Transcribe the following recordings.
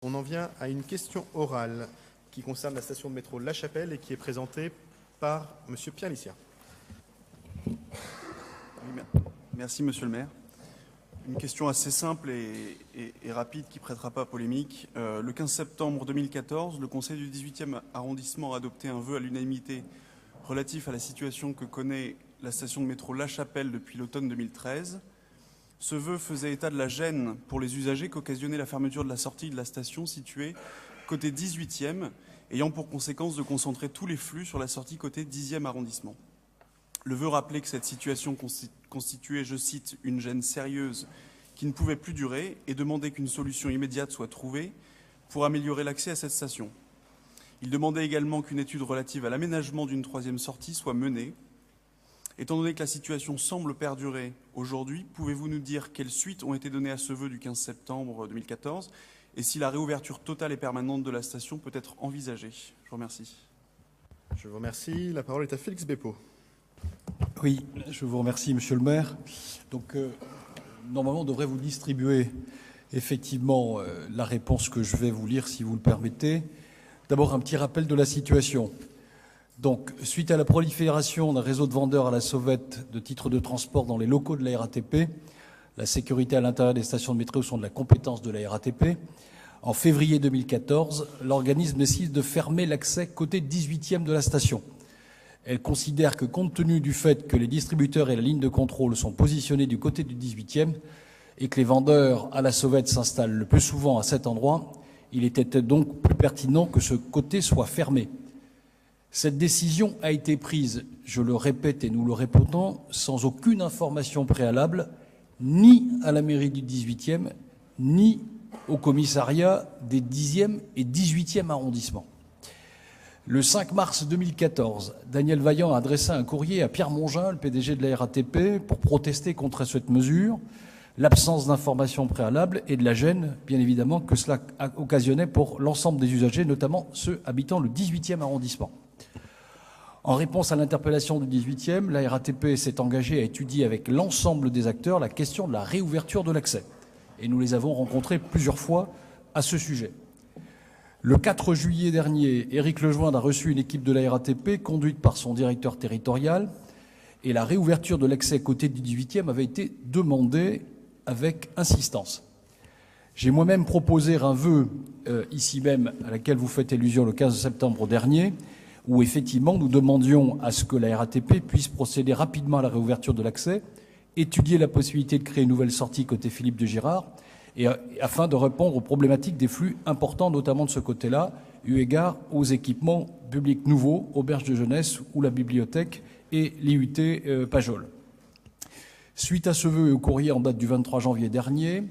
On en vient à une question orale qui concerne la station de métro La Chapelle et qui est présentée par M. Pierre Licia. Merci, Monsieur le maire. Une question assez simple et rapide qui ne prêtera pas à polémique. Le 15 septembre 2014, le Conseil du 18e arrondissement a adopté un vœu à l'unanimité relatif à la situation que connaît la station de métro La Chapelle depuis l'automne 2013. Ce vœu faisait état de la gêne pour les usagers qu'occasionnait la fermeture de la sortie de la station située côté 18e, ayant pour conséquence de concentrer tous les flux sur la sortie côté 10e arrondissement. Le vœu rappelait que cette situation constituait, je cite, « une gêne sérieuse qui ne pouvait plus durer » et demandait qu'une solution immédiate soit trouvée pour améliorer l'accès à cette station. Il demandait également qu'une étude relative à l'aménagement d'une troisième sortie soit menée. Étant donné que la situation semble perdurer aujourd'hui, pouvez-vous nous dire quelles suites ont été données à ce vœu du 15 septembre 2014 et si la réouverture totale et permanente de la station peut être envisagée? Je vous remercie. Je vous remercie. La parole est à Félix Beppo. Oui, je vous remercie, Monsieur le maire. Donc, normalement, on devrait vous distribuer effectivement la réponse que je vais vous lire, si vous le permettez. D'abord, un petit rappel de la situation. Donc, suite à la prolifération d'un réseau de vendeurs à la sauvette de titres de transport dans les locaux de la RATP, la sécurité à l'intérieur des stations de métro sont de la compétence de la RATP. En février 2014, l'organisme décide de fermer l'accès côté 18e de la station. Elle considère que, compte tenu du fait que les distributeurs et la ligne de contrôle sont positionnés du côté du 18e et que les vendeurs à la sauvette s'installent le plus souvent à cet endroit, il était donc plus pertinent que ce côté soit fermé. Cette décision a été prise, je le répète et nous le répétons, sans aucune information préalable, ni à la mairie du 18e, ni au commissariat des 10e et 18e arrondissements. Le 5 mars 2014, Daniel Vaillant a adressé un courrier à Pierre Mongin, le PDG de la RATP, pour protester contre cette mesure, l'absence d'informations préalables et de la gêne, bien évidemment, que cela occasionnait pour l'ensemble des usagers, notamment ceux habitant le 18e arrondissement. En réponse à l'interpellation du 18e, la RATP s'est engagée à étudier avec l'ensemble des acteurs la question de la réouverture de l'accès. Et nous les avons rencontrés plusieurs fois à ce sujet. Le 4 juillet dernier, Éric Lejoindre a reçu une équipe de la RATP conduite par son directeur territorial et la réouverture de l'accès côté du 18e avait été demandée avec insistance. J'ai moi-même proposé un vœu ici même à laquelle vous faites allusion le 15 septembre dernier où effectivement nous demandions à ce que la RATP puisse procéder rapidement à la réouverture de l'accès, étudier la possibilité de créer une nouvelle sortie côté Philippe de Girard, et afin de répondre aux problématiques des flux importants, notamment de ce côté-là, eu égard aux équipements publics nouveaux, auberges de jeunesse ou la bibliothèque et l'IUT Pajol. Suite à ce vœu et au courrier en date du 23 janvier dernier,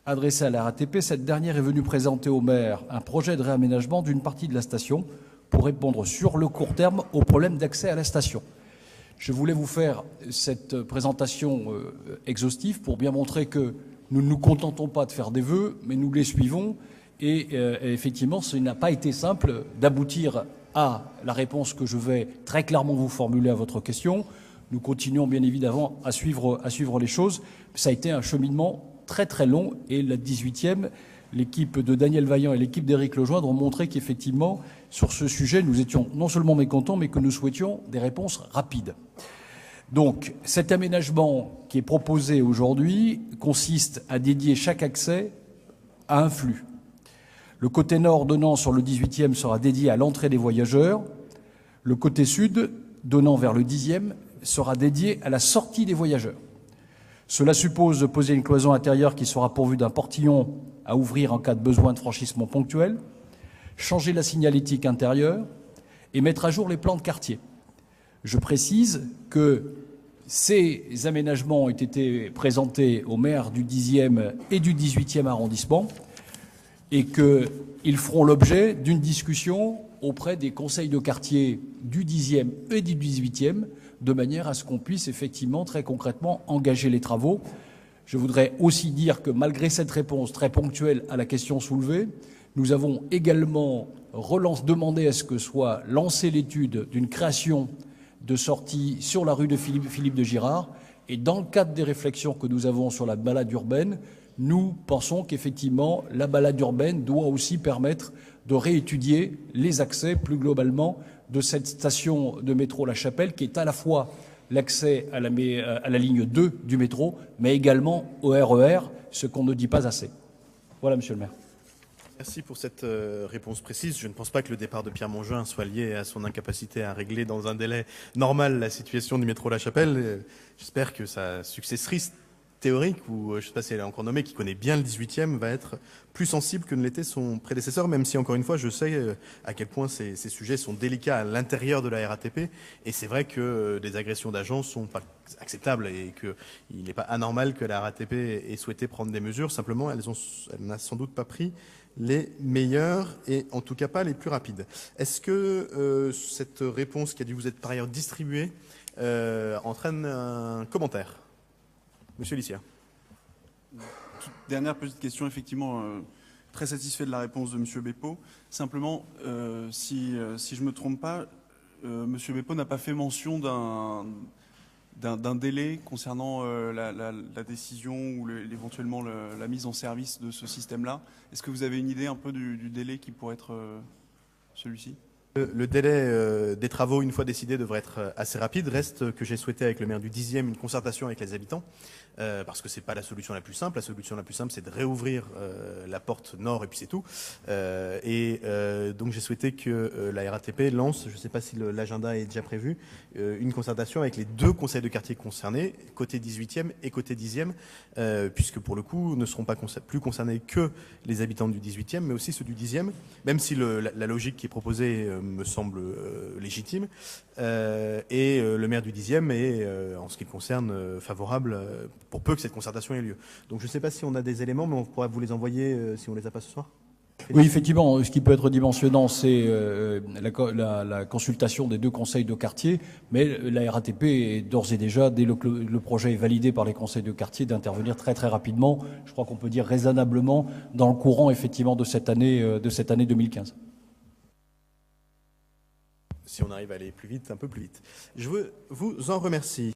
adressé à la RATP, cette dernière est venue présenter au maire un projet de réaménagement d'une partie de la station pour répondre sur le court terme aux problèmes d'accès à la station. Je voulais vous faire cette présentation exhaustive pour bien montrer que nous ne nous contentons pas de faire des vœux, mais nous les suivons. Et effectivement, ce n'a pas été simple d'aboutir à la réponse que je vais très clairement vous formuler à votre question. Nous continuons bien évidemment à suivre les choses. Ça a été un cheminement très très long et la 18e, l'équipe de Daniel Vaillant et l'équipe d'Éric Lejoindre ont montré qu'effectivement, sur ce sujet, nous étions non seulement mécontents, mais que nous souhaitions des réponses rapides. Donc, cet aménagement qui est proposé aujourd'hui consiste à dédier chaque accès à un flux. Le côté nord donnant sur le 18e sera dédié à l'entrée des voyageurs. Le côté sud, donnant vers le 10e, sera dédié à la sortie des voyageurs. Cela suppose de poser une cloison intérieure qui sera pourvue d'un portillon à ouvrir en cas de besoin de franchissement ponctuel, changer la signalétique intérieure et mettre à jour les plans de quartier. Je précise que ces aménagements ont été présentés aux maires du 10e et du 18e arrondissement et qu'ils feront l'objet d'une discussion auprès des conseils de quartier du 10e et du 18e de manière à ce qu'on puisse effectivement très concrètement engager les travaux. Je voudrais aussi dire que malgré cette réponse très ponctuelle à la question soulevée, nous avons également demandé à ce que soit lancée l'étude d'une création de sortie sur la rue de Philippe de Girard. Et dans le cadre des réflexions que nous avons sur la balade urbaine, nous pensons qu'effectivement, la balade urbaine doit aussi permettre de réétudier les accès plus globalement de cette station de métro La Chapelle, qui est à la fois l'accès à la ligne 2 du métro, mais également au RER, ce qu'on ne dit pas assez. Voilà, monsieur le maire. Merci pour cette réponse précise. Je ne pense pas que le départ de Pierre Mongeun soit lié à son incapacité à régler dans un délai normal la situation du métro La Chapelle. J'espère que sa successrice théorique, ou je ne sais pas si elle est encore nommée, qui connaît bien le 18e, va être plus sensible que ne l'était son prédécesseur, même si, encore une fois, je sais à quel point ces sujets sont délicats à l'intérieur de la RATP. Et c'est vrai que des agressions d'agents ne sont pas acceptables et qu'il n'est pas anormal que la RATP ait souhaité prendre des mesures. Simplement, elle n'a sans doute pas pris les meilleures et en tout cas pas les plus rapides. Est-ce que cette réponse qui a dû vous être par ailleurs distribuée entraîne un commentaire ? Monsieur Lissière. Dernière petite question, effectivement, très satisfait de la réponse de Monsieur Beppo. Simplement, si je ne me trompe pas, Monsieur Beppo n'a pas fait mention d'un délai concernant la décision ou éventuellement la mise en service de ce système-là. Est-ce que vous avez une idée un peu du délai qui pourrait être celui-ci ? Le délai des travaux, une fois décidé, devrait être assez rapide. Reste que j'ai souhaité avec le maire du 10e une concertation avec les habitants, parce que c'est pas la solution la plus simple. La solution la plus simple, c'est de réouvrir la porte nord et puis c'est tout. Donc j'ai souhaité que la RATP lance, je ne sais pas si l'agenda est déjà prévu, une concertation avec les deux conseils de quartier concernés, côté 18e et côté 10e, puisque pour le coup ne seront pas plus concernés que les habitants du 18e, mais aussi ceux du 10e, même si la logique qui est proposée me semble légitime. Et le maire du 10e est, en ce qui le concerne, favorable pour peu que cette concertation ait lieu. Donc je ne sais pas si on a des éléments, mais on pourra vous les envoyer si on ne les a pas ce soir. Oui, effectivement, ce qui peut être dimensionnant, c'est la consultation des deux conseils de quartier, mais la RATP est d'ores et déjà, dès le projet est validé par les conseils de quartier, d'intervenir très très rapidement, je crois qu'on peut dire raisonnablement, dans le courant effectivement de cette année 2015. Si on arrive à aller plus vite, un peu plus vite. Je veux vous en remercier.